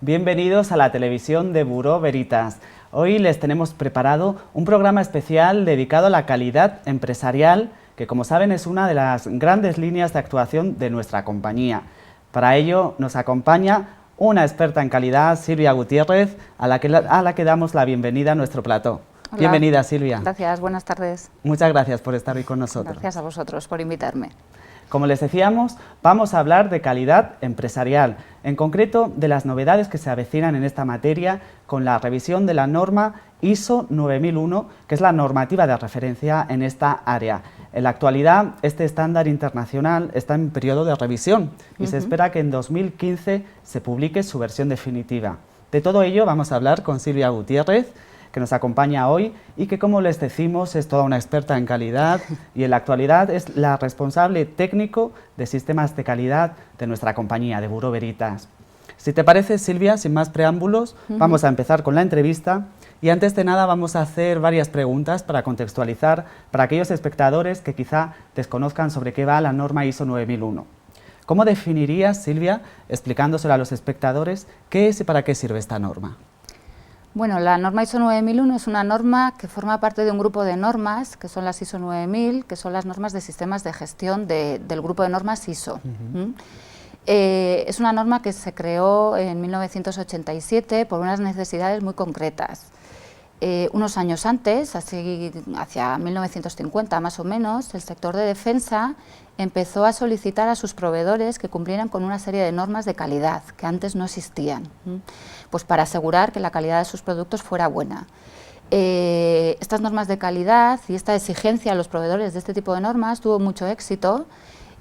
Bienvenidos a la televisión de Buró Veritas. Hoy les tenemos preparado un programa especial dedicado a la calidad empresarial, que como saben es una de las grandes líneas de actuación de nuestra compañía. Para ello nos acompaña una experta en calidad, Silvia Gutiérrez, a la que damos la bienvenida a nuestro plató. Hola. Bienvenida, Silvia. Gracias, buenas tardes. Muchas gracias por estar hoy con nosotros. Gracias a vosotros por invitarme. Como les decíamos, vamos a hablar de calidad empresarial, en concreto de las novedades que se avecinan en esta materia con la revisión de la norma ISO 9001, que es la normativa de referencia en esta área. En la actualidad, este estándar internacional está en periodo de revisión y se espera que en 2015 se publique su versión definitiva. De todo ello vamos a hablar con Silvia Gutiérrez, que nos acompaña hoy y que, como les decimos, es toda una experta en calidad y en la actualidad es la responsable técnico de sistemas de calidad de nuestra compañía, de Buró Veritas. Si te parece, Silvia, sin más preámbulos, vamos a empezar con la entrevista y antes de nada vamos a hacer varias preguntas para contextualizar para aquellos espectadores que quizá desconozcan sobre qué va la norma ISO 9001. ¿Cómo definirías, Silvia, explicándoselo a los espectadores, qué es y para qué sirve esta norma? Bueno, la norma ISO 9001 es una norma que forma parte de un grupo de normas, que son las ISO 9000, que son las normas de sistemas de gestión del grupo de normas ISO. Es una norma que se creó en 1987 por unas necesidades muy concretas. Unos años antes, así hacia 1950 más o menos, el sector de defensa empezó a solicitar a sus proveedores que cumplieran con una serie de normas de calidad que antes no existían, pues para asegurar que la calidad de sus productos fuera buena. Estas normas de calidad y esta exigencia a los proveedores de este tipo de normas tuvo mucho éxito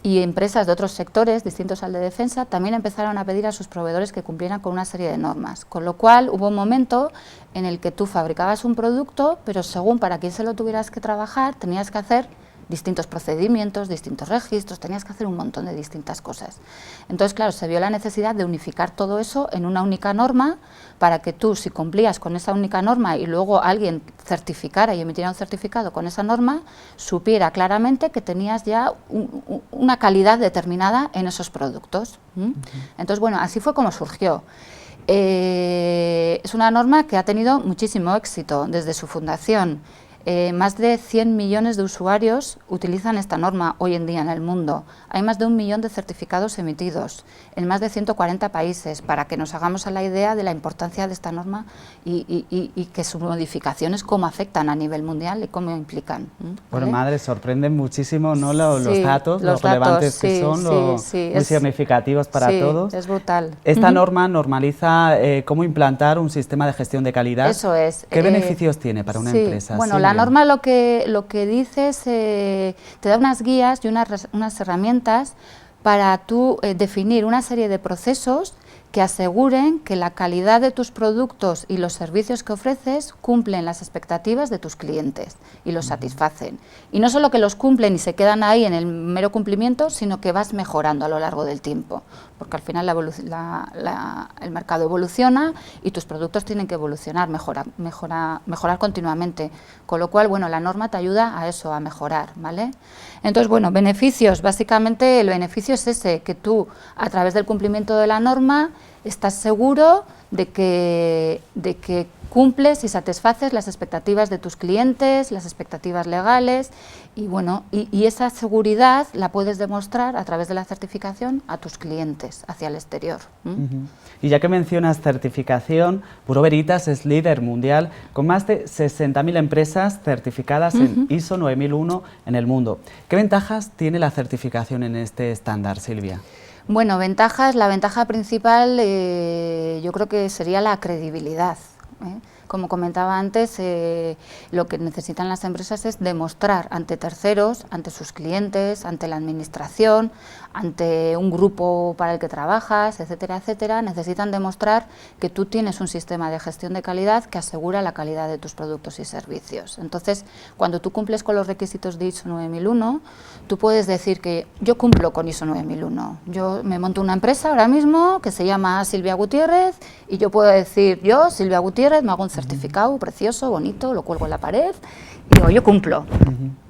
y empresas de otros sectores distintos al de defensa también empezaron a pedir a sus proveedores que cumplieran con una serie de normas, con lo cual hubo un momento en el que tú fabricabas un producto, pero según para quién se lo tuvieras que trabajar, tenías que hacer distintos procedimientos, distintos registros, tenías que hacer un montón de distintas cosas. Entonces, claro, se vio la necesidad de unificar todo eso en una única norma para que tú, si cumplías con esa única norma y luego alguien certificara y emitiera un certificado con esa norma, supiera claramente que tenías ya una calidad determinada en esos productos. Entonces, bueno, así fue como surgió. Es una norma que ha tenido muchísimo éxito desde su fundación. Más de 100 millones de usuarios utilizan esta norma hoy en día en el mundo. Hay más de 1 millón de certificados emitidos en más de 140 países, para que nos hagamos a la idea de la importancia de esta norma y que sus modificaciones cómo afectan a nivel mundial y cómo implican. ¿Vale? Bueno, madre, sorprenden muchísimo, ¿no? Los datos, los relevantes que son, muy significativos para todos. Es brutal. Esta norma normaliza cómo implantar un sistema de gestión de calidad. Eso es. ¿Qué beneficios tiene para una empresa? Bueno, la norma lo que dice es, te da unas guías y unas herramientas para tú definir una serie de procesos que aseguren que la calidad de tus productos y los servicios que ofreces cumplen las expectativas de tus clientes y los satisfacen. Y no solo que los cumplen y se quedan ahí en el mero cumplimiento, sino que vas mejorando a lo largo del tiempo, porque al final el mercado evoluciona y tus productos tienen que evolucionar, mejorar continuamente, con lo cual, bueno, la norma te ayuda a eso, a mejorar, ¿vale? Entonces, bueno, beneficios, básicamente el beneficio es ese, que tú, a través del cumplimiento de la norma, estás seguro de que cumples y satisfaces las expectativas de tus clientes, las expectativas legales y bueno, y esa seguridad la puedes demostrar a través de la certificación a tus clientes hacia el exterior. Y ya que mencionas certificación, Buró Veritas es líder mundial con más de 60.000 empresas certificadas en ISO 9001 en el mundo. ¿Qué ventajas tiene la certificación en este estándar, Silvia? Bueno, ventajas, la ventaja principal yo creo que sería la credibilidad. Como comentaba antes, lo que necesitan las empresas es demostrar ante terceros, ante sus clientes, ante la administración, ante un grupo para el que trabajas, etcétera, etcétera, necesitan demostrar que tú tienes un sistema de gestión de calidad que asegura la calidad de tus productos y servicios. Entonces, cuando tú cumples con los requisitos de ISO 9001, tú puedes decir que yo cumplo con ISO 9001. Yo me monto una empresa ahora mismo que se llama Silvia Gutiérrez y yo puedo decir, yo, Silvia Gutiérrez, me hago un certificado precioso, bonito, lo cuelgo en la pared y digo, yo cumplo.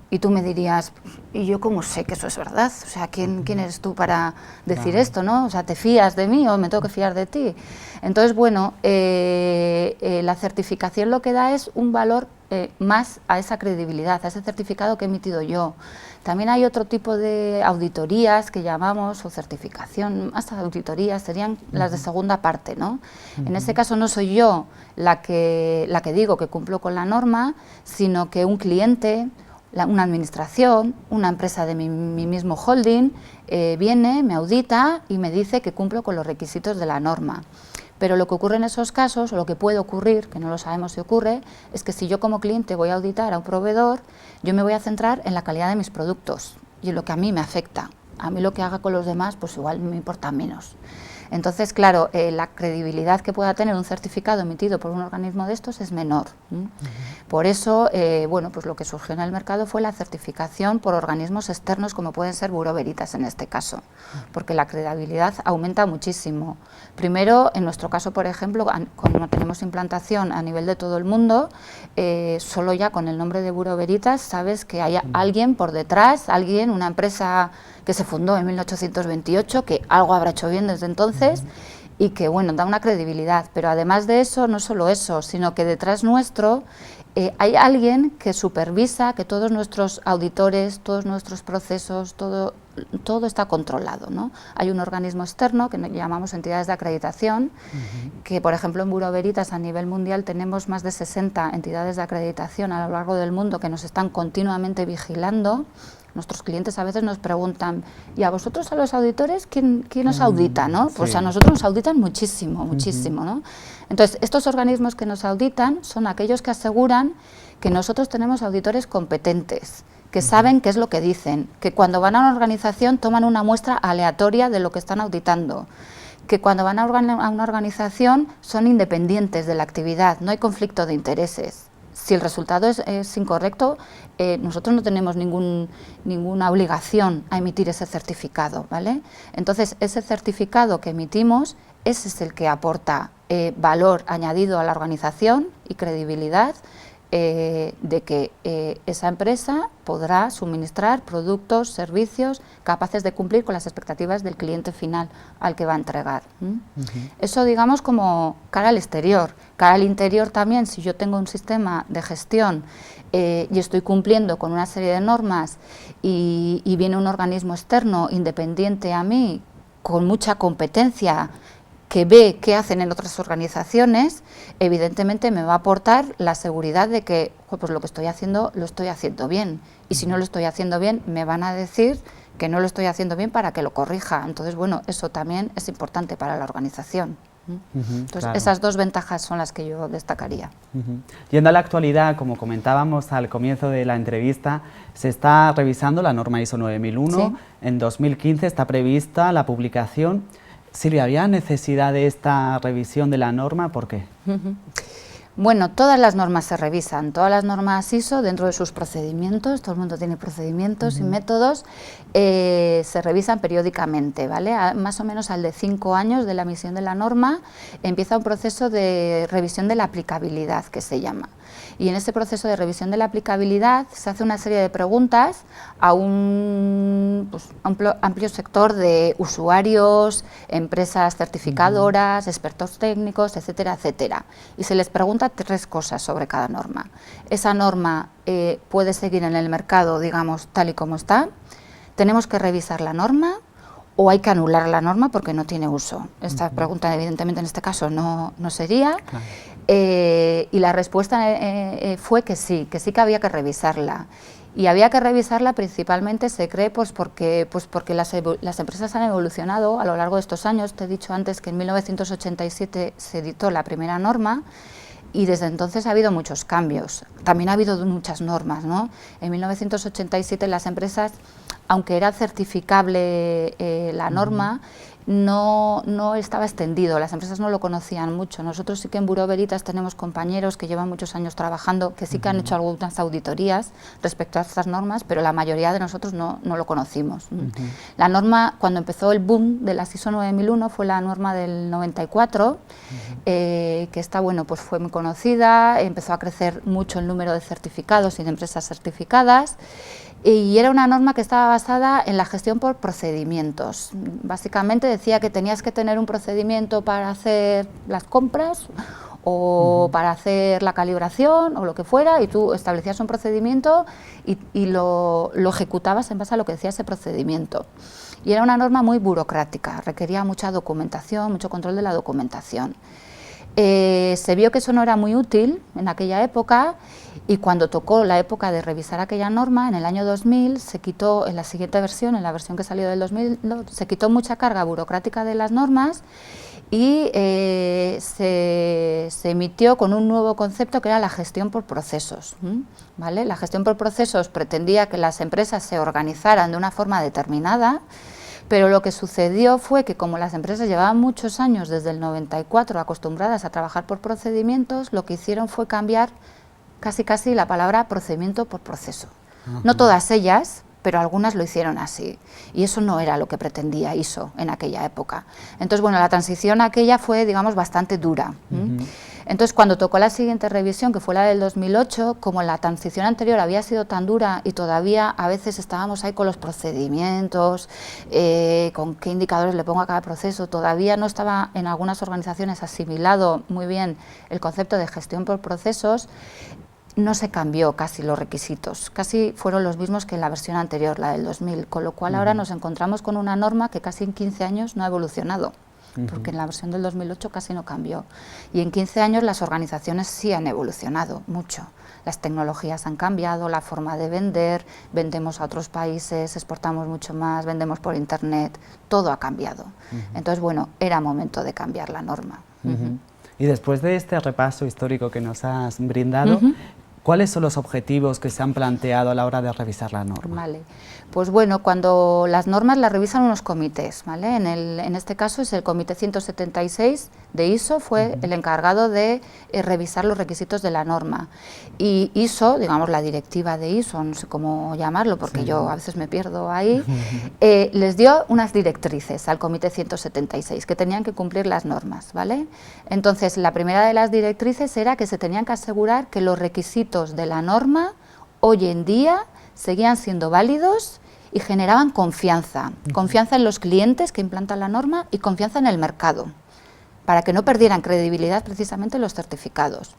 Y tú me dirías, ¿y yo cómo sé que eso es verdad? O sea, ¿quién eres tú para decir esto, no? O sea, ¿te fías de mí o me tengo que fiar de ti? Entonces, bueno, la certificación lo que da es un valor más a esa credibilidad, a ese certificado que he emitido yo. También hay otro tipo de auditorías que llamamos, o certificación, hasta auditorías, serían las de segunda parte, ¿no? En este caso no soy yo la que digo que cumplo con la norma, sino que un cliente, una administración, una empresa de mi mismo holding, viene, me audita y me dice que cumplo con los requisitos de la norma. Pero lo que ocurre en esos casos, o lo que puede ocurrir, que no lo sabemos si ocurre, es que si yo como cliente voy a auditar a un proveedor, yo me voy a centrar en la calidad de mis productos y en lo que a mí me afecta. A mí lo que haga con los demás, pues igual me importa menos. Entonces, claro, la credibilidad que pueda tener un certificado emitido por un organismo de estos es menor. Por eso, bueno, pues lo que surgió en el mercado fue la certificación por organismos externos, como pueden ser Bureau Veritas en este caso, porque la credibilidad aumenta muchísimo. Primero, en nuestro caso, por ejemplo, como tenemos implantación a nivel de todo el mundo, solo ya con el nombre de Bureau Veritas sabes que hay alguien por detrás, una empresa que se fundó en 1828, que algo habrá hecho bien desde entonces y que, bueno, da una credibilidad. Pero además de eso, no solo eso, sino que detrás nuestro hay alguien que supervisa que todos nuestros auditores, todos nuestros procesos, todo está controlado, ¿no? Hay un organismo externo que llamamos entidades de acreditación, que por ejemplo en Bureau Veritas a nivel mundial tenemos más de 60 entidades de acreditación a lo largo del mundo que nos están continuamente vigilando. Nuestros clientes a veces nos preguntan, ¿y a vosotros, a los auditores, quién os audita, no? Pues a nosotros nos auditan muchísimo, muchísimo, ¿no? Entonces, estos organismos que nos auditan son aquellos que aseguran que nosotros tenemos auditores competentes, que saben qué es lo que dicen, que cuando van a una organización toman una muestra aleatoria de lo que están auditando, que cuando van a una organización son independientes de la actividad, no hay conflicto de intereses. Si el resultado es incorrecto, nosotros no tenemos ninguna obligación a emitir ese certificado, ¿vale? Entonces, ese certificado que emitimos, ese es el que aporta valor añadido a la organización y credibilidad de que esa empresa podrá suministrar productos, servicios capaces de cumplir con las expectativas del cliente final al que va a entregar. Eso, digamos, como cara al exterior. Cara al interior también, si yo tengo un sistema de gestión y estoy cumpliendo con una serie de normas y viene un organismo externo independiente a mí, con mucha competencia, que ve qué hacen en otras organizaciones, evidentemente me va a aportar la seguridad de que pues lo que estoy haciendo lo estoy haciendo bien, y si no lo estoy haciendo bien me van a decir que no lo estoy haciendo bien para que lo corrija. Entonces, bueno, eso también es importante para la organización. Entonces, claro, esas dos ventajas son las que yo destacaría. Yendo a la actualidad, como comentábamos al comienzo de la entrevista, se está revisando la norma ISO 9001, ¿sí? En 2015 está prevista la publicación. Silvia, ¿había necesidad de esta revisión de la norma? ¿Por qué? Bueno, todas las normas se revisan, todas las normas ISO dentro de sus procedimientos, todo el mundo tiene procedimientos y métodos, se revisan periódicamente, ¿vale? Más o menos al de 5 años de la emisión de la norma empieza un proceso de revisión de la aplicabilidad, que se llama. Y en ese proceso de revisión de la aplicabilidad se hace una serie de preguntas a un amplio sector de usuarios, empresas certificadoras, expertos técnicos, etcétera, etcétera. Y se les pregunta 3 cosas sobre cada norma. Esa norma puede seguir en el mercado, digamos, tal y como está. Tenemos que revisar la norma, o hay que anular la norma porque no tiene uso. Esta pregunta, evidentemente, en este caso no sería. Claro. Y la respuesta fue que sí que había que revisarla. Y había que revisarla principalmente, se cree, pues porque las empresas han evolucionado a lo largo de estos años. Te he dicho antes que en 1987 se editó la primera norma, y desde entonces ha habido muchos cambios. También ha habido muchas normas, ¿no? En 1987 las empresas, aunque era certificable la norma, no estaba extendido, las empresas no lo conocían mucho. Nosotros sí que en Bureau Veritas tenemos compañeros que llevan muchos años trabajando, que sí que han hecho algunas auditorías respecto a estas normas, pero la mayoría de nosotros no lo conocimos. La norma, cuando empezó el boom de las ISO 9001, fue la norma del 94, que esta, bueno, pues fue muy conocida, empezó a crecer mucho el número de certificados y de empresas certificadas, y era una norma que estaba basada en la gestión por procedimientos. Básicamente decía que tenías que tener un procedimiento para hacer las compras o para hacer la calibración o lo que fuera, y tú establecías un procedimiento y lo ejecutabas en base a lo que decía ese procedimiento. Y era una norma muy burocrática, requería mucha documentación, mucho control de la documentación. Se vio que eso no era muy útil en aquella época, y cuando tocó la época de revisar aquella norma, en el año 2000, se quitó, en la siguiente versión, en la versión que salió del 2000, se quitó mucha carga burocrática de las normas y se emitió con un nuevo concepto que era la gestión por procesos, ¿vale? La gestión por procesos pretendía que las empresas se organizaran de una forma determinada, pero lo que sucedió fue que, como las empresas llevaban muchos años, desde el 94, acostumbradas a trabajar por procedimientos, lo que hicieron fue cambiar casi la palabra procedimiento por proceso. No todas ellas, pero algunas lo hicieron así, y eso no era lo que pretendía ISO en aquella época. Entonces, bueno, la transición aquella fue, digamos, bastante dura. Entonces, cuando tocó la siguiente revisión, que fue la del 2008, como la transición anterior había sido tan dura y todavía a veces estábamos ahí con los procedimientos, con qué indicadores le pongo a cada proceso, todavía no estaba en algunas organizaciones asimilado muy bien el concepto de gestión por procesos, no se cambió casi los requisitos, casi fueron los mismos que en la versión anterior, la del 2000, con lo cual ahora nos encontramos con una norma que casi en 15 años no ha evolucionado, porque en la versión del 2008 casi no cambió, y en 15 años las organizaciones sí han evolucionado mucho. Las tecnologías han cambiado, la forma de vender, vendemos a otros países, exportamos mucho más, vendemos por internet, todo ha cambiado. Entonces, bueno, era momento de cambiar la norma. Y después de este repaso histórico que nos has brindado, ¿cuáles son los objetivos que se han planteado a la hora de revisar la norma? Vale. Pues bueno, cuando las normas las revisan unos comités, ¿vale? En este caso es el Comité 176 de ISO, fue el encargado de revisar los requisitos de la norma. Y ISO, digamos la directiva de ISO, no sé cómo llamarlo porque yo a veces me pierdo ahí, les dio unas directrices al Comité 176 que tenían que cumplir las normas, ¿vale? Entonces, la primera de las directrices era que se tenían que asegurar que los requisitos de la norma hoy en día seguían siendo válidos y generaban confianza, confianza en los clientes que implantan la norma y confianza en el mercado, para que no perdieran credibilidad precisamente los certificados.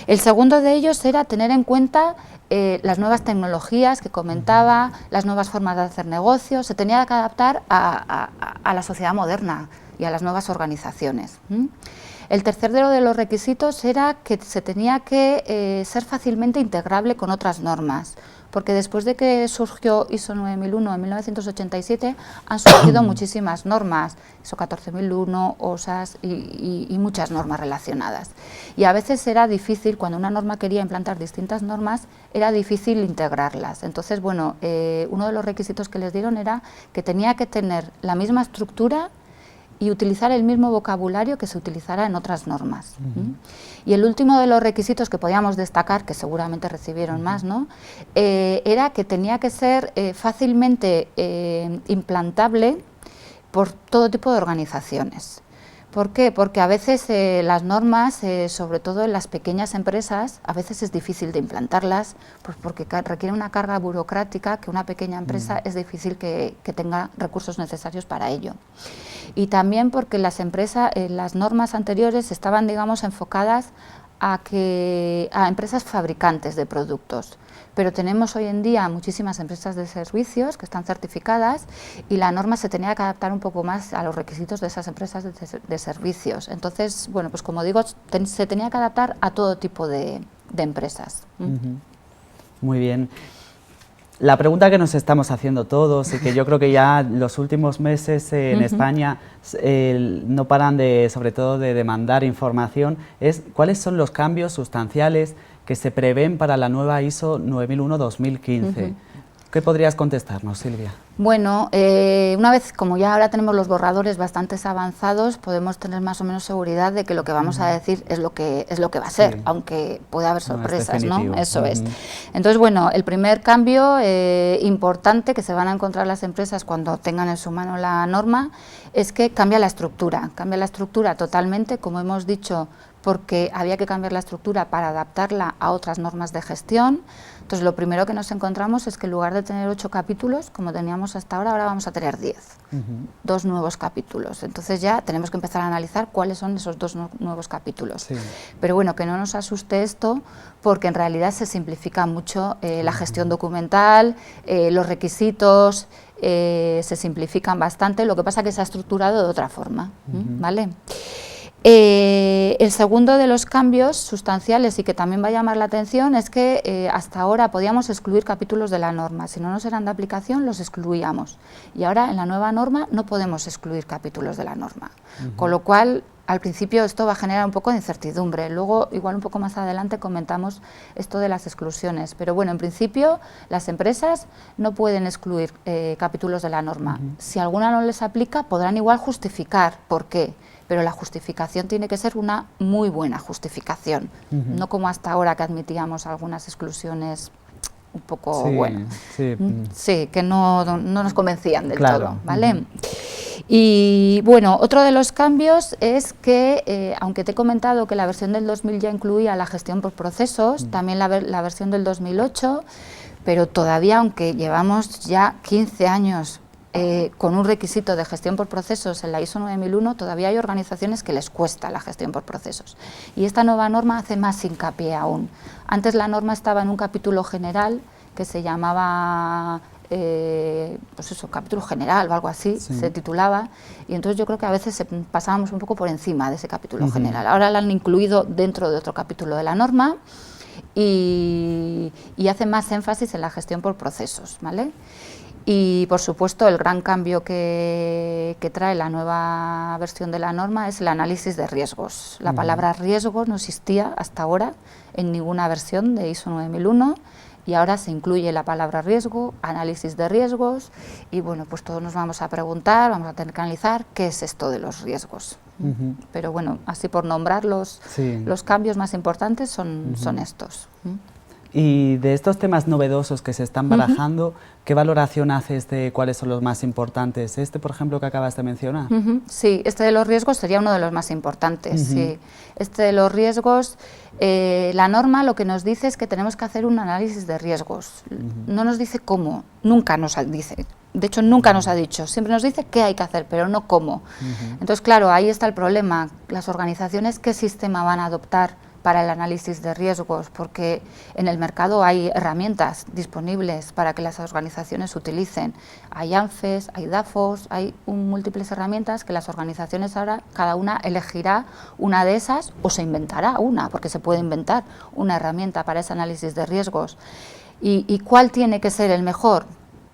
El segundo de ellos era tener en cuenta las nuevas tecnologías que comentaba, las nuevas formas de hacer negocios, se tenía que adaptar a la sociedad moderna y a las nuevas organizaciones. El tercero de los requisitos era que se tenía que ser fácilmente integrable con otras normas, porque después de que surgió ISO 9001 en 1987 han surgido muchísimas normas, ISO 14001, OSAS y muchas normas relacionadas. Y a veces era difícil, cuando una norma quería implantar distintas normas, era difícil integrarlas. Entonces, bueno, uno de los requisitos que les dieron era que tenía que tener la misma estructura y utilizar el mismo vocabulario que se utilizara en otras normas. Y el último de los requisitos que podíamos destacar, que seguramente recibieron más, ¿no? Era que tenía que ser fácilmente implantable por todo tipo de organizaciones. ¿Por qué? Porque a veces las normas, sobre todo en las pequeñas empresas, a veces es difícil de implantarlas, pues porque requiere una carga burocrática que una pequeña empresa es difícil que tenga recursos necesarios para ello. Y también porque las empresas, las normas anteriores estaban, digamos, enfocadas a empresas fabricantes de productos. Pero tenemos hoy en día muchísimas empresas de servicios que están certificadas y la norma se tenía que adaptar un poco más a los requisitos de esas empresas de servicios. Entonces, bueno, pues como digo, se tenía que adaptar a todo tipo de empresas. Muy bien. La pregunta que nos estamos haciendo todos y que yo creo que ya los últimos meses en España no paran sobre todo de demandar información es ¿cuáles son los cambios sustanciales que se prevén para la nueva ISO 9001-2015? ¿Qué podrías contestarnos, Silvia? Bueno, una vez, como ya ahora tenemos los borradores bastante avanzados, podemos tener más o menos seguridad de que lo que vamos a decir es lo que va a ser, aunque puede haber sorpresas, ¿no? Eso es. Entonces, bueno, el primer cambio importante que se van a encontrar las empresas cuando tengan en su mano la norma es que cambia la estructura totalmente, como hemos dicho, porque había que cambiar la estructura para adaptarla a otras normas de gestión. Entonces, lo primero que nos encontramos es que en lugar de tener 8 capítulos, como teníamos hasta ahora, ahora vamos a tener 10, 2 nuevos capítulos. Entonces ya tenemos que empezar a analizar cuáles son esos 2 nuevos capítulos. Sí. Pero bueno, que no nos asuste esto, porque en realidad se simplifica mucho la gestión documental, los requisitos, se simplifican bastante, lo que pasa es que se ha estructurado de otra forma, ¿vale? El segundo de los cambios sustanciales y que también va a llamar la atención es que hasta ahora podíamos excluir capítulos de la norma, si no nos eran de aplicación los excluíamos y ahora en la nueva norma no podemos excluir capítulos de la norma, con lo cual al principio esto va a generar un poco de incertidumbre, luego igual un poco más adelante comentamos esto de las exclusiones, pero bueno, en principio las empresas no pueden excluir capítulos de la norma, si alguna no les aplica podrán igual justificar por qué, pero la justificación tiene que ser una muy buena justificación, no como hasta ahora que admitíamos algunas exclusiones un poco, sí, que no nos convencían del todo, ¿vale? Y bueno, otro de los cambios es que, aunque te he comentado que la versión del 2000 ya incluía la gestión por procesos, también la versión del 2008, pero todavía, aunque llevamos ya 15 años con un requisito de gestión por procesos en la ISO 9001, todavía hay organizaciones que les cuesta la gestión por procesos. Y esta nueva norma hace más hincapié aún. Antes la norma estaba en un capítulo general que se llamaba, pues eso, capítulo general o algo así, se titulaba, y entonces yo creo que a veces pasábamos un poco por encima de ese capítulo general. Ahora la han incluido dentro de otro capítulo de la norma y hace más énfasis en la gestión por procesos, ¿vale? Y, por supuesto, el gran cambio que trae la nueva versión de la norma es el análisis de riesgos. La palabra riesgo no existía hasta ahora en ninguna versión de ISO 9001 y ahora se incluye la palabra riesgo, análisis de riesgos y, bueno, pues todos nos vamos a preguntar, vamos a tener que analizar qué es esto de los riesgos. Pero, bueno, así por nombrar los cambios más importantes son estos. Y de estos temas novedosos que se están barajando, ¿qué valoración haces de cuáles son los más importantes? Este, por ejemplo, que acabas de mencionar. Sí, este de los riesgos sería uno de los más importantes. Sí. Este de los riesgos, la norma lo que nos dice es que tenemos que hacer un análisis de riesgos. No nos dice cómo, nunca nos dice. De hecho, nunca nos ha dicho, siempre nos dice qué hay que hacer, pero no cómo. Entonces, claro, ahí está el problema. Las organizaciones, ¿qué sistema van a adoptar para el análisis de riesgos? Porque en el mercado hay herramientas disponibles para que las organizaciones utilicen. Hay ANFES, hay DAFOS, hay múltiples herramientas que las organizaciones ahora, cada una elegirá una de esas o se inventará una, porque se puede inventar una herramienta para ese análisis de riesgos. ¿Y cuál tiene que ser el mejor?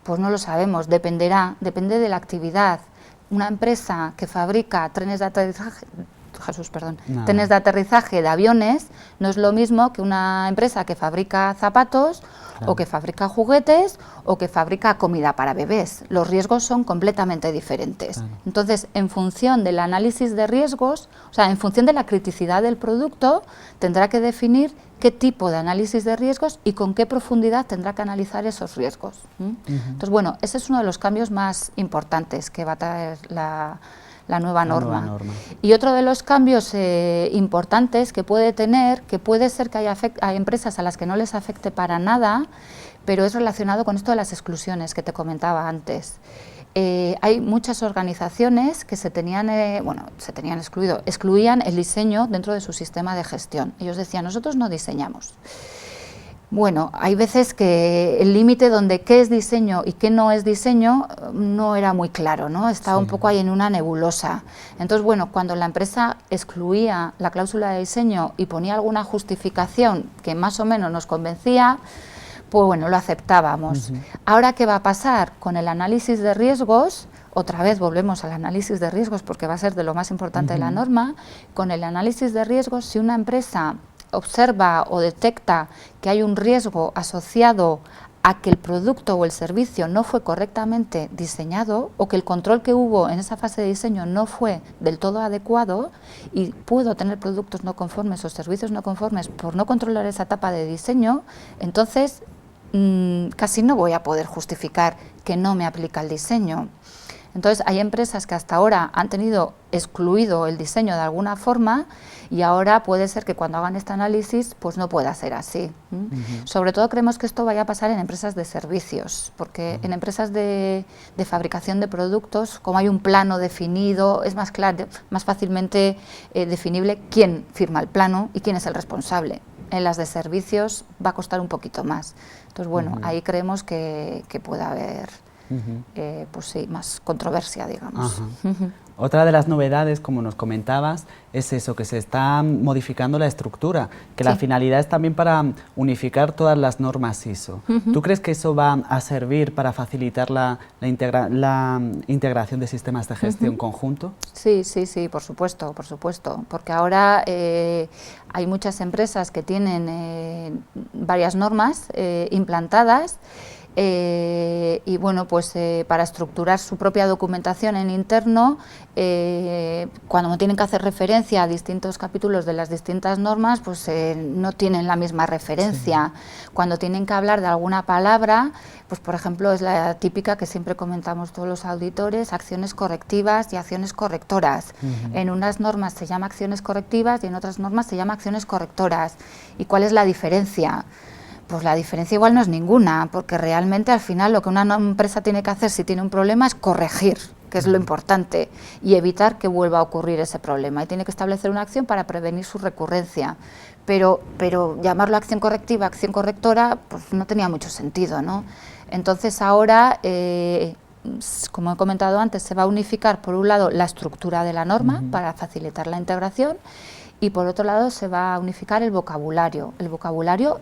Pues no lo sabemos, depende de la actividad. Una empresa que fabrica trenes de aterrizaje, trenes de aterrizaje de aviones no es lo mismo que una empresa que fabrica zapatos, o que fabrica juguetes o que fabrica comida para bebés. Los riesgos son completamente diferentes. Entonces, en función del análisis de riesgos, o sea, en función de la criticidad del producto, tendrá que definir qué tipo de análisis de riesgos y con qué profundidad tendrá que analizar esos riesgos. Entonces, bueno, ese es uno de los cambios más importantes que va a traer la nueva norma. Y otro de los cambios importantes que puede tener, que puede ser que hay empresas a las que no les afecte para nada, pero es relacionado con esto de las exclusiones que te comentaba antes. Hay muchas organizaciones que se tenían excluían el diseño dentro de su sistema de gestión. Ellos decían, nosotros no diseñamos. Bueno, hay veces que el límite donde qué es diseño y qué no es diseño no era muy claro, ¿no? Estaba un poco ahí en una nebulosa. Entonces, bueno, cuando la empresa excluía la cláusula de diseño y ponía alguna justificación que más o menos nos convencía, pues bueno, lo aceptábamos. Ahora, ¿qué va a pasar? Con el análisis de riesgos, otra vez volvemos al análisis de riesgos porque va a ser de lo más importante de la norma, con el análisis de riesgos, si una empresa observa o detecta que hay un riesgo asociado a que el producto o el servicio no fue correctamente diseñado o que el control que hubo en esa fase de diseño no fue del todo adecuado y puedo tener productos no conformes o servicios no conformes por no controlar esa etapa de diseño, entonces casi no voy a poder justificar que no me aplica el diseño. Entonces hay empresas que hasta ahora han tenido excluido el diseño de alguna forma y ahora puede ser que cuando hagan este análisis pues no pueda ser así. Sobre todo creemos que esto vaya a pasar en empresas de servicios, porque en empresas de fabricación de productos, como hay un plano definido, es más claro, más fácilmente definible quién firma el plano y quién es el responsable. En las de servicios va a costar un poquito más. Entonces bueno, ahí creemos que puede haber pues sí, más controversia, digamos. Otra de las novedades, como nos comentabas, es eso, que se está modificando la estructura, que la finalidad es también para unificar todas las normas ISO. ¿Tú crees que eso va a servir para facilitar la integración de sistemas de gestión conjunto? Sí, sí, sí, por supuesto, porque ahora hay muchas empresas que tienen varias normas implantadas. Y bueno, pues para estructurar su propia documentación en interno, cuando tienen que hacer referencia a distintos capítulos de las distintas normas, pues no tienen la misma referencia. Cuando tienen que hablar de alguna palabra, pues por ejemplo es la típica que siempre comentamos todos los auditores, acciones correctivas y acciones correctoras. En unas normas se llama acciones correctivas y en otras normas se llama acciones correctoras. ¿Y cuál es la diferencia? Pues la diferencia igual no es ninguna, porque realmente al final lo que una empresa tiene que hacer si tiene un problema es corregir, que es lo importante, y evitar que vuelva a ocurrir ese problema. Y tiene que establecer una acción para prevenir su recurrencia. Pero llamarlo acción correctiva, acción correctora, pues no tenía mucho sentido, ¿no? Entonces ahora, como he comentado antes, se va a unificar por un lado la estructura de la norma para facilitar la integración, y por otro lado se va a unificar el vocabulario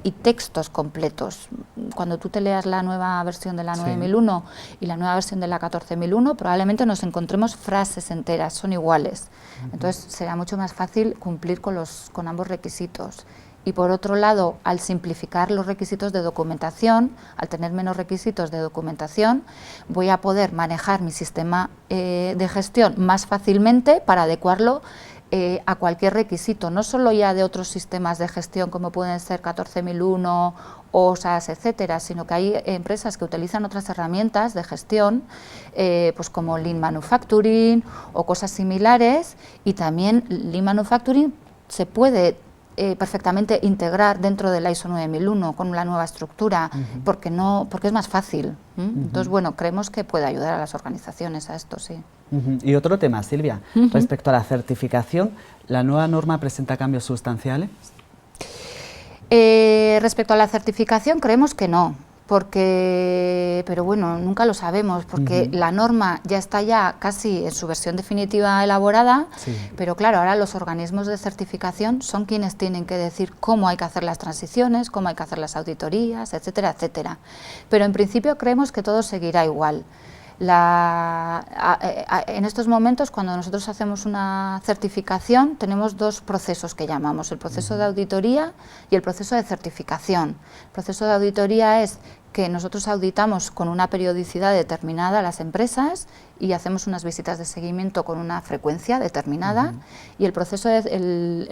y textos completos. Cuando tú te leas la nueva versión de la 9001 y la nueva versión de la 14001, probablemente nos encontremos frases enteras, son iguales. Entonces será mucho más fácil cumplir con ambos requisitos. Y por otro lado, al simplificar los requisitos de documentación, al tener menos requisitos de documentación, voy a poder manejar mi sistema de gestión más fácilmente para adecuarlo a cualquier requisito, no solo ya de otros sistemas de gestión como pueden ser 14001, OSAS, etcétera, sino que hay empresas que utilizan otras herramientas de gestión, pues como Lean Manufacturing o cosas similares, y también Lean Manufacturing se puede perfectamente integrar dentro de la ISO 9001 con la nueva estructura, porque es más fácil. Entonces, bueno, creemos que puede ayudar a las organizaciones a esto, sí. Y otro tema, Silvia, respecto a la certificación, ¿la nueva norma presenta cambios sustanciales? Respecto a la certificación, creemos que no, pero bueno, nunca lo sabemos, porque la norma ya está casi en su versión definitiva elaborada, pero claro, ahora los organismos de certificación son quienes tienen que decir cómo hay que hacer las transiciones, cómo hay que hacer las auditorías, etcétera, etcétera. Pero en principio creemos que todo seguirá igual. En estos momentos, cuando nosotros hacemos una certificación, tenemos dos procesos que llamamos, el proceso de auditoría y el proceso de certificación. El proceso de auditoría es que nosotros auditamos con una periodicidad determinada a las empresas y hacemos unas visitas de seguimiento con una frecuencia determinada, y el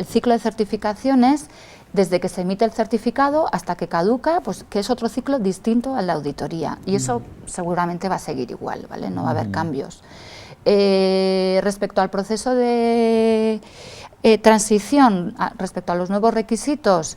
ciclo de certificación es desde que se emite el certificado hasta que caduca, pues que es otro ciclo distinto a la auditoría, y eso seguramente va a seguir igual, ¿vale? No va a haber cambios. Respecto al proceso de transición, respecto a los nuevos requisitos,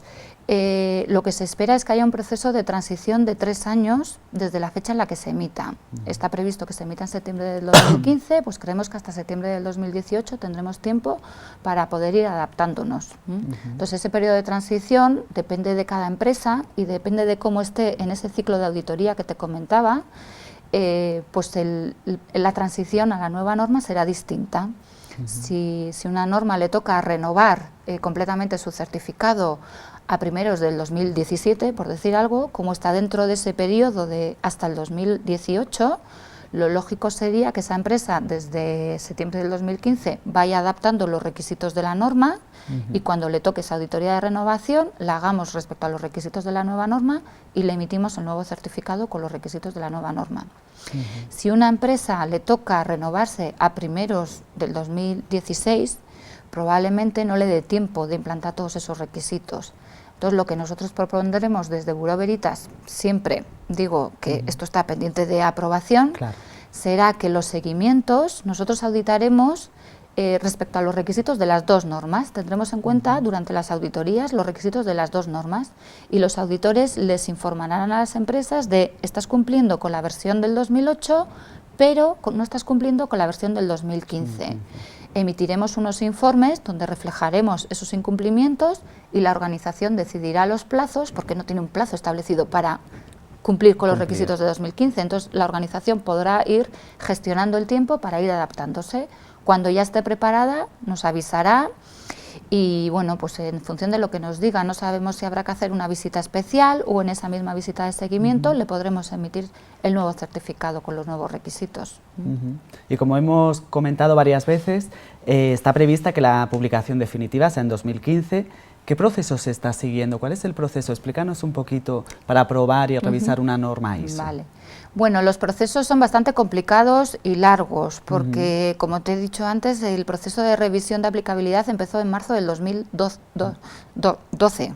lo que se espera es que haya un proceso de transición de 3 años desde la fecha en la que se emita. Está previsto que se emita en septiembre del 2015, pues creemos que hasta septiembre del 2018 tendremos tiempo para poder ir adaptándonos. Entonces ese periodo de transición depende de cada empresa y depende de cómo esté en ese ciclo de auditoría que te comentaba, pues la transición a la nueva norma será distinta. Si una norma le toca renovar completamente su certificado a primeros del 2017, por decir algo, como está dentro de ese periodo hasta el 2018, lo lógico sería que esa empresa desde septiembre del 2015 vaya adaptando los requisitos de la norma y cuando le toque esa auditoría de renovación la hagamos respecto a los requisitos de la nueva norma y le emitimos el nuevo certificado con los requisitos de la nueva norma. Si una empresa le toca renovarse a primeros del 2016, probablemente no le dé tiempo de implantar todos esos requisitos. Entonces, lo que nosotros propondremos desde Bureau Veritas, siempre digo que esto está pendiente de aprobación, será que los seguimientos nosotros auditaremos respecto a los requisitos de las dos normas. Tendremos en cuenta durante las auditorías los requisitos de las dos normas y los auditores les informarán a las empresas de estás cumpliendo con la versión del 2008, pero no estás cumpliendo con la versión del 2015. Emitiremos unos informes donde reflejaremos esos incumplimientos y la organización decidirá los plazos, porque no tiene un plazo establecido para cumplir con los requisitos de 2015. Entonces, la organización podrá ir gestionando el tiempo para ir adaptándose. Cuando ya esté preparada, nos avisará y, bueno, pues en función de lo que nos diga, no sabemos si habrá que hacer una visita especial o en esa misma visita de seguimiento le podremos emitir el nuevo certificado con los nuevos requisitos. Y como hemos comentado varias veces, está prevista que la publicación definitiva sea en 2015. ¿Qué proceso se está siguiendo? ¿Cuál es el proceso? Explícanos un poquito para aprobar y revisar una norma ISO. Vale. Bueno, los procesos son bastante complicados y largos porque, como te he dicho antes, el proceso de revisión de aplicabilidad empezó en marzo del 2012. 12,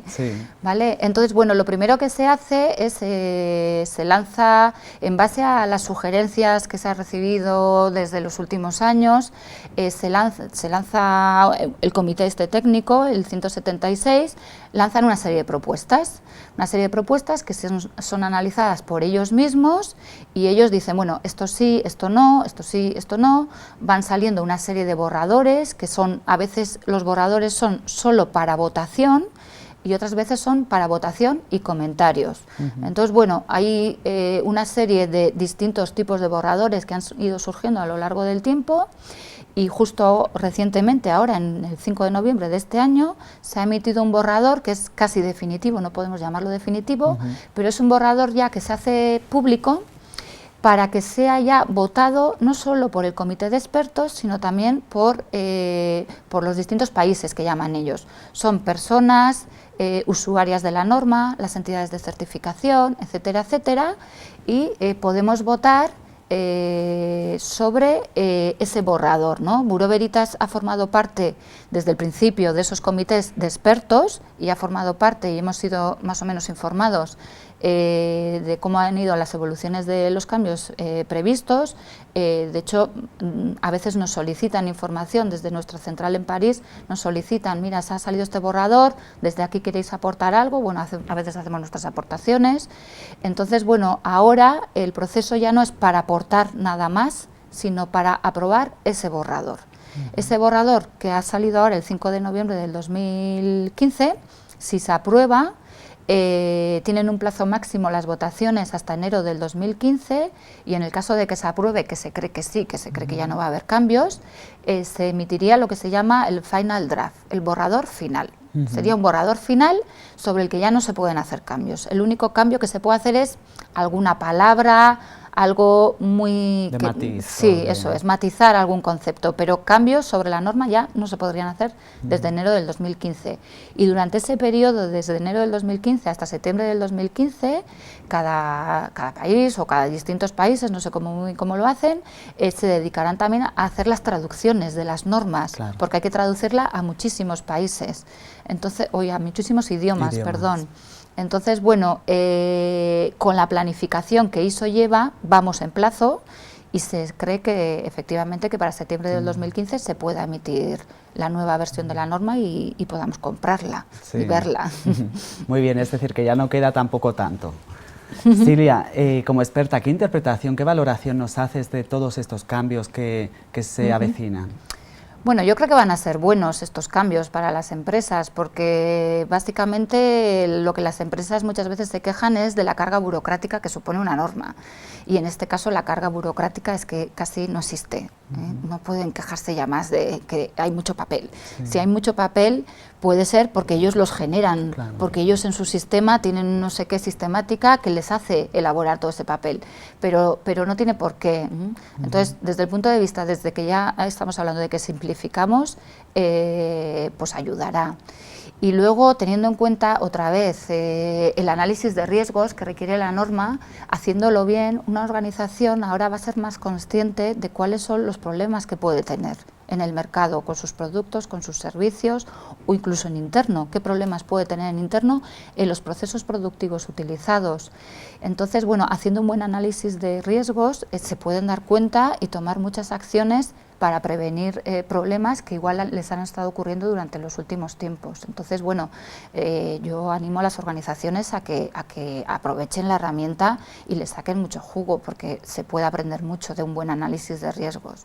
sí. ¿Vale? Entonces, bueno, lo primero que se hace es, se lanza, en base a las sugerencias que se han recibido desde los últimos años, se lanza el comité técnico, el 176, lanzan una serie de propuestas que son analizadas por ellos mismos y ellos dicen, bueno, esto sí, esto no, esto sí, esto no, van saliendo una serie de borradores que son, a veces los borradores son solo para votación y otras veces son para votación y comentarios. Entonces, bueno, hay una serie de distintos tipos de borradores que han ido surgiendo a lo largo del tiempo y justo recientemente, ahora en el 5 de noviembre de este año, se ha emitido un borrador que es casi definitivo, no podemos llamarlo definitivo, pero es un borrador ya que se hace público para que sea ya votado no solo por el comité de expertos, sino también por los distintos países que llaman ellos. Son personas usuarias de la norma, las entidades de certificación, etcétera, etcétera, y podemos votar sobre ese borrador, ¿no? Bureau Veritas ha formado parte desde el principio de esos comités de expertos y ha formado parte y hemos sido más o menos informados de cómo han ido las evoluciones de los cambios previstos. De hecho, a veces nos solicitan información desde nuestra central en París, nos solicitan, mira, se ha salido este borrador, desde aquí queréis aportar algo, bueno, a veces hacemos nuestras aportaciones. Entonces, bueno, ahora el proceso ya no es para aportar nada más, sino para aprobar ese borrador. Ese borrador que ha salido ahora el 5 de noviembre del 2015, si se aprueba, tienen un plazo máximo las votaciones hasta enero del 2015 y en el caso de que se apruebe, que se cree que sí, que se cree que ya no va a haber cambios, se emitiría lo que se llama el final draft, el borrador final. Sería un borrador final sobre el que ya no se pueden hacer cambios. El único cambio que se puede hacer es alguna palabra, algo muy... matiz. Sí, eso es, matizar algún concepto, pero cambios sobre la norma ya no se podrían hacer desde enero del 2015. Y durante ese periodo, desde enero del 2015 hasta septiembre del 2015, cada país o cada distintos países, no sé cómo lo hacen, se dedicarán también a hacer las traducciones de las normas, porque hay que traducirla a muchísimos países, entonces, a muchísimos idiomas. Perdón. Entonces, bueno, con la planificación que ISO lleva, vamos en plazo y se cree que efectivamente que para septiembre del 2015 se pueda emitir la nueva versión de la norma y podamos comprarla y verla. Muy bien, es decir, que ya no queda tampoco tanto. Silvia, como experta, ¿qué interpretación, qué valoración nos haces de todos estos cambios que se avecinan? Bueno, yo creo que van a ser buenos estos cambios para las empresas, porque básicamente lo que las empresas muchas veces se quejan es de la carga burocrática que supone una norma. Y en este caso la carga burocrática es que casi no existe, ¿eh? No pueden quejarse ya más de que hay mucho papel. Sí. Si hay mucho papel puede ser porque ellos los generan, claro, porque ellos en su sistema tienen no sé qué sistemática que les hace elaborar todo ese papel, pero no tiene por qué. Entonces, desde el punto de vista, desde que ya estamos hablando de que simplificamos, pues ayudará. Y luego, teniendo en cuenta otra vez el análisis de riesgos que requiere la norma, haciéndolo bien, una organización ahora va a ser más consciente de cuáles son los problemas que puede tener en el mercado, con sus productos, con sus servicios o incluso en interno, qué problemas puede tener en interno en los procesos productivos utilizados. Entonces, bueno, haciendo un buen análisis de riesgos se pueden dar cuenta y tomar muchas acciones para prevenir problemas que igual les han estado ocurriendo durante los últimos tiempos. Entonces, bueno, yo animo a las organizaciones a que aprovechen la herramienta y le saquen mucho jugo, porque se puede aprender mucho de un buen análisis de riesgos.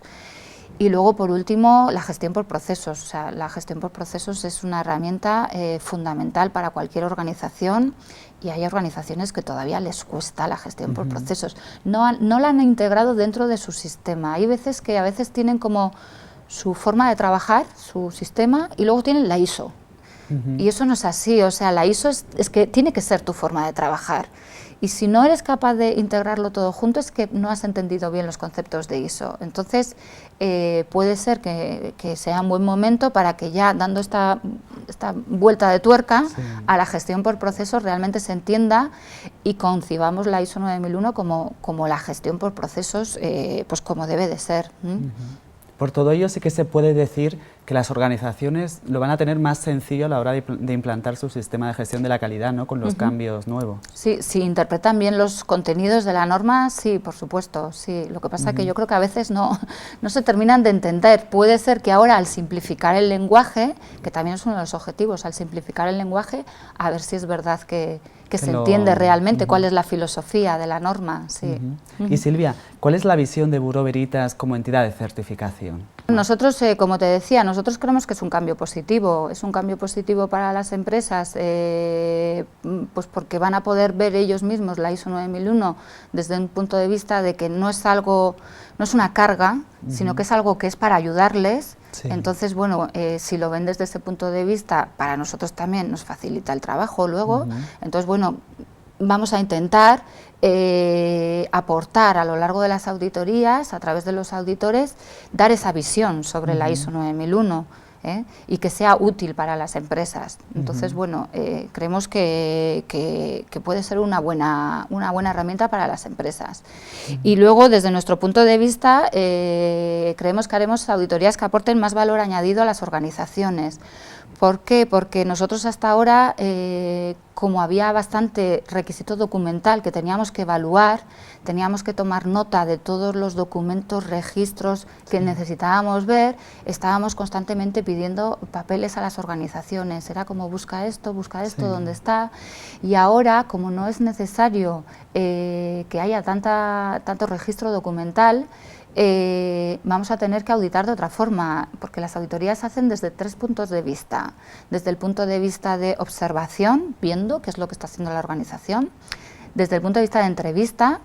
Y luego, por último, la gestión por procesos. O sea, la gestión por procesos es una herramienta fundamental para cualquier organización, y hay organizaciones que todavía les cuesta la gestión por procesos. No la han integrado dentro de su sistema. Hay veces que a veces tienen como su forma de trabajar, su sistema, y luego tienen la ISO. Y eso no es así. O sea, la ISO es que tiene que ser tu forma de trabajar. Y si no eres capaz de integrarlo todo junto, es que no has entendido bien los conceptos de ISO. Entonces, puede ser que sea un buen momento para que ya dando esta vuelta de tuerca a la gestión por procesos realmente se entienda y concibamos la ISO 9001 como la gestión por procesos, pues como debe de ser. Por todo ello sí que se puede decir que las organizaciones lo van a tener más sencillo a la hora de implantar su sistema de gestión de la calidad, ¿no?, con los cambios nuevos. Sí, si interpretan bien los contenidos de la norma, sí, por supuesto, sí. Lo que pasa es que yo creo que a veces no se terminan de entender. Puede ser que ahora, al simplificar el lenguaje, que también es uno de los objetivos, al simplificar el lenguaje, a ver si es verdad que se entiende realmente cuál es la filosofía de la norma. Sí. Y Silvia, ¿cuál es la visión de Bureau Veritas como entidad de certificación? Nosotros, como te decía, nosotros creemos que es un cambio positivo para las empresas, pues porque van a poder ver ellos mismos la ISO 9001 desde un punto de vista de que no es una carga, sino que es algo que es para ayudarles. Sí. Entonces, bueno, si lo ven desde ese punto de vista, para nosotros también nos facilita el trabajo luego. Entonces, bueno, vamos a intentar aportar a lo largo de las auditorías, a través de los auditores, dar esa visión sobre la ISO 9001 y que sea útil para las empresas. Entonces, bueno, creemos que puede ser una buena herramienta para las empresas. Y luego, desde nuestro punto de vista, creemos que haremos auditorías que aporten más valor añadido a las organizaciones. ¿Por qué? Porque nosotros hasta ahora, como había bastante requisito documental que teníamos que evaluar, teníamos que tomar nota de todos los documentos, registros que necesitábamos ver, estábamos constantemente pidiendo papeles a las organizaciones. Era como busca esto, ¿dónde está? Y ahora, como no es necesario que haya tanto registro documental, vamos a tener que auditar de otra forma, porque las auditorías se hacen desde 3 puntos de vista. Desde el punto de vista de observación, viendo qué es lo que está haciendo la organización. Desde el punto de vista de entrevista,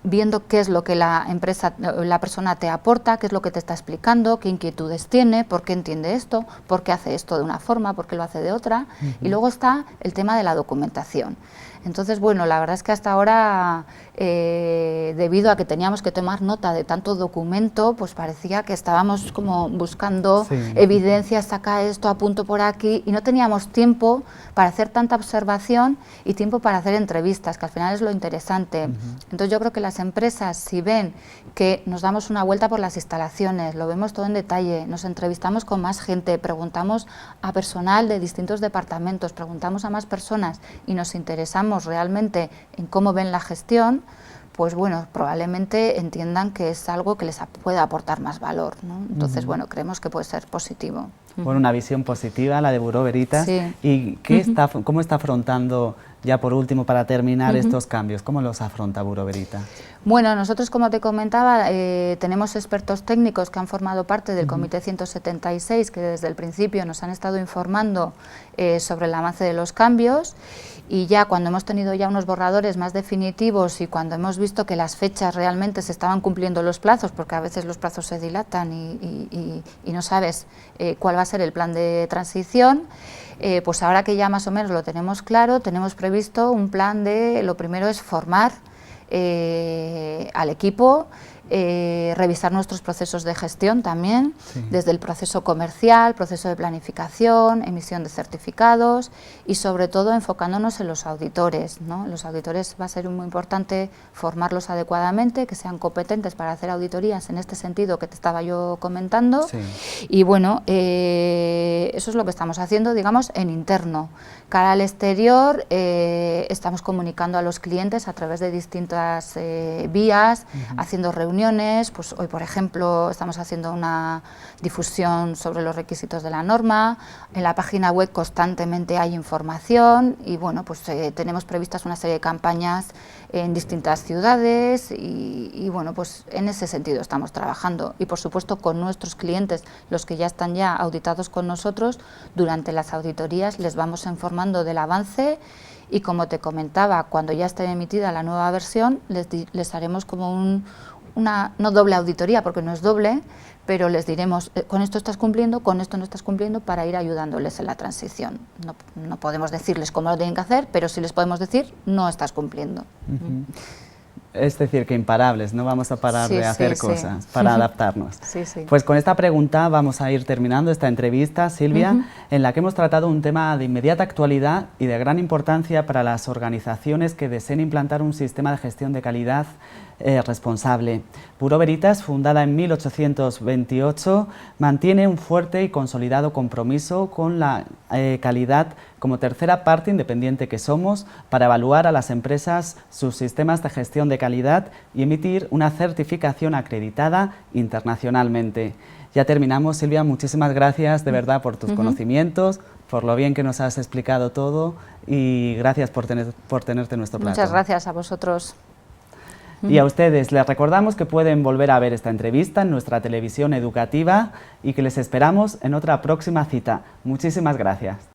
viendo qué es lo que la persona te aporta, qué es lo que te está explicando, qué inquietudes tiene, por qué entiende esto, por qué hace esto de una forma, por qué lo hace de otra. Y luego está el tema de la documentación. Entonces, bueno, la verdad es que hasta ahora, debido a que teníamos que tomar nota de tanto documento, pues parecía que estábamos como buscando evidencias, saca esto, apunto por aquí, y no teníamos tiempo para hacer tanta observación y tiempo para hacer entrevistas, que al final es lo interesante. Entonces yo creo que las empresas, si ven que nos damos una vuelta por las instalaciones, lo vemos todo en detalle, nos entrevistamos con más gente, preguntamos a personal de distintos departamentos, preguntamos a más personas y nos interesamos realmente en cómo ven la gestión, pues bueno, probablemente entiendan que es algo que les puede aportar más valor, ¿no? Entonces, bueno, creemos que puede ser positivo. Bueno, una visión positiva, la de Bureau Veritas. Sí. ¿Y cómo está afrontando Ya por último, para terminar estos cambios, ¿cómo los afronta Bureau Veritas? Bueno, nosotros, como te comentaba, tenemos expertos técnicos que han formado parte del Comité 176, que desde el principio nos han estado informando sobre el avance de los cambios, y ya cuando hemos tenido ya unos borradores más definitivos y cuando hemos visto que las fechas realmente se estaban cumpliendo los plazos, porque a veces los plazos se dilatan y no sabes cuál va a ser el plan de transición, pues ahora que ya más o menos lo tenemos claro, tenemos previsto un plan lo primero es formar al equipo, revisar nuestros procesos de gestión también, desde el proceso comercial, proceso de planificación, emisión de certificados y sobre todo enfocándonos en los auditores, ¿no? Los auditores va a ser muy importante formarlos adecuadamente, que sean competentes para hacer auditorías en este sentido que te estaba yo comentando y bueno, eso es lo que estamos haciendo, digamos, en interno. Cara al exterior, estamos comunicando a los clientes a través de distintas vías, haciendo reuniones, pues hoy por ejemplo estamos haciendo una difusión sobre los requisitos de la norma, en la página web constantemente hay información y bueno, pues tenemos previstas una serie de campañas en distintas ciudades y bueno, pues en ese sentido estamos trabajando y por supuesto con nuestros clientes, los que ya están ya auditados con nosotros, durante las auditorías les vamos informando del avance y como te comentaba, cuando ya esté emitida la nueva versión les haremos como una no doble auditoría porque no es doble, pero les diremos con esto estás cumpliendo, con esto no estás cumpliendo para ir ayudándoles en la transición. No podemos decirles cómo lo tienen que hacer, pero sí les podemos decir no estás cumpliendo. Es decir, que imparables, no vamos a parar de hacer cosas para adaptarnos. Pues con esta pregunta vamos a ir terminando esta entrevista, Silvia, en la que hemos tratado un tema de inmediata actualidad y de gran importancia para las organizaciones que deseen implantar un sistema de gestión de calidad responsable. Bureau Veritas, fundada en 1828, mantiene un fuerte y consolidado compromiso con la calidad como tercera parte independiente que somos para evaluar a las empresas sus sistemas de gestión de calidad y emitir una certificación acreditada internacionalmente. Ya terminamos, Silvia, muchísimas gracias de verdad por tus conocimientos, por lo bien que nos has explicado todo y gracias por tenerte en nuestro plato. Muchas gracias a vosotros. Y a ustedes les recordamos que pueden volver a ver esta entrevista en nuestra televisión educativa y que les esperamos en otra próxima cita. Muchísimas gracias.